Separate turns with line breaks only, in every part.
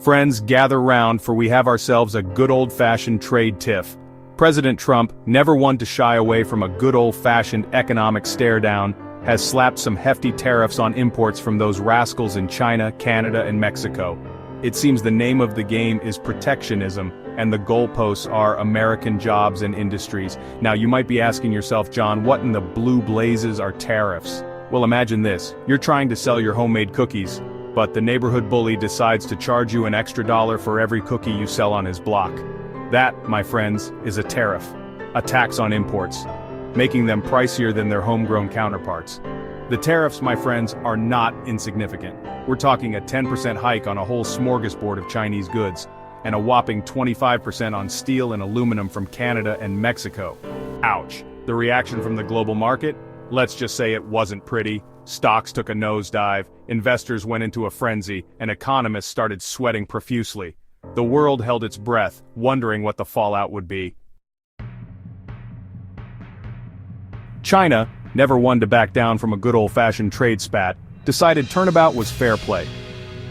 Friends, gather round, for we have ourselves a good old-fashioned trade tiff. President Trump, never one to shy away from a good old-fashioned economic stare-down, has slapped some hefty tariffs on imports from those rascals in China, Canada, and Mexico. It seems the name of the game is protectionism, and the goalposts are American jobs and industries. Now you might be asking yourself, John, what in the blue blazes are tariffs? Well, imagine this. You're trying to sell your homemade cookies, but the neighborhood bully decides to charge you an extra $1 for every cookie you sell on his block. That, my friends, is a tariff. A tax on imports, making them pricier than their homegrown counterparts. The tariffs, my friends, are not insignificant. We're talking a 10% hike on a whole smorgasbord of Chinese goods, and a whopping 25% on steel and aluminum from Canada and Mexico. Ouch. The reaction from the global market? Let's just say it wasn't pretty. Stocks took a nosedive, investors went into a frenzy, and economists started sweating profusely. The world held its breath, wondering what the fallout would be. China, never one to back down from a good old-fashioned trade spat, decided turnabout was fair play.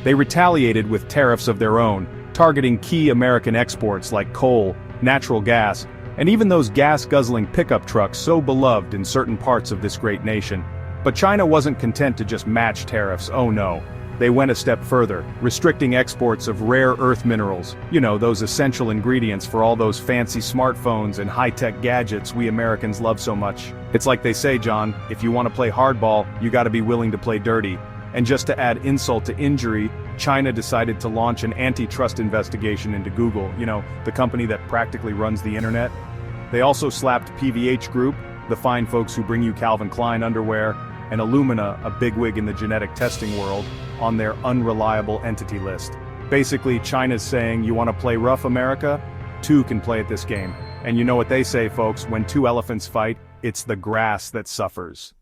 They retaliated with tariffs of their own, targeting key American exports like coal, natural gas, and even those gas-guzzling pickup trucks so beloved in certain parts of this great nation. But China wasn't content to just match tariffs, oh no. They went a step further, restricting exports of rare earth minerals, you know, those essential ingredients for all those fancy smartphones and high-tech gadgets we Americans love so much. It's like they say, John, if you want to play hardball, you gotta be willing to play dirty. And just to add insult to injury, China decided to launch an antitrust investigation into Google, you know, the company that practically runs the internet. They also slapped PVH Group, the fine folks who bring you Calvin Klein underwear, and Illumina, a bigwig in the genetic testing world, on their unreliable entity list. Basically, China's saying, you want to play rough, America? Two can play at this game. And you know what they say, folks, when two elephants fight, it's the grass that suffers.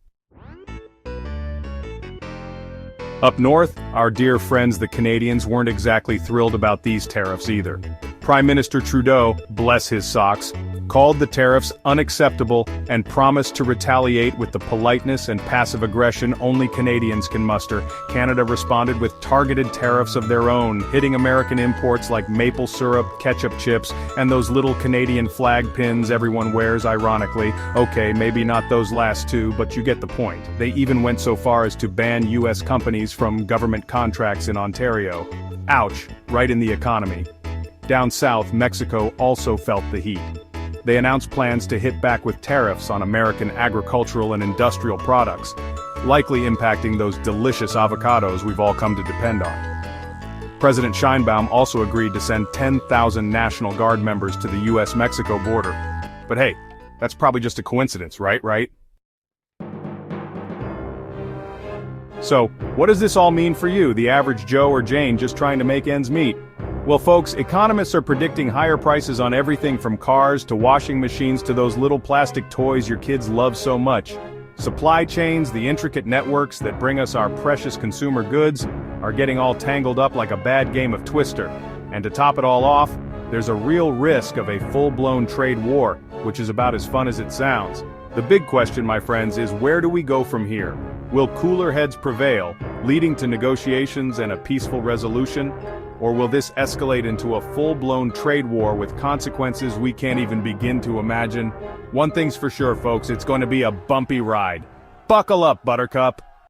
Up north, our dear friends the Canadians weren't exactly thrilled about these tariffs either. Prime Minister Trudeau, bless his socks, called the tariffs unacceptable and promised to retaliate with the politeness and passive aggression only Canadians can muster. Canada responded with targeted tariffs of their own, hitting American imports like maple syrup, ketchup chips, and those little Canadian flag pins everyone wears ironically. Okay, maybe not those last two, but you get the point. They even went so far as to ban US companies from government contracts in Ontario. Ouch, right in the economy. Down south, Mexico also felt the heat. They announced plans to hit back with tariffs on American agricultural and industrial products, likely impacting those delicious avocados we've all come to depend on. President Sheinbaum also agreed to send 10,000 National Guard members to the US-Mexico border. But hey, that's probably just a coincidence, right? So, what does this all mean for you, the average Joe or Jane just trying to make ends meet? Well folks, economists are predicting higher prices on everything from cars to washing machines to those little plastic toys your kids love so much. Supply chains, the intricate networks that bring us our precious consumer goods, are getting all tangled up like a bad game of Twister. And to top it all off, there's a real risk of a full-blown trade war, which is about as fun as it sounds. The big question, my friends, is where do we go from here? Will cooler heads prevail, leading to negotiations and a peaceful resolution? Or will this escalate into a full-blown trade war with consequences we can't even begin to imagine? One thing's for sure, folks, it's going to be a bumpy ride. Buckle up, Buttercup!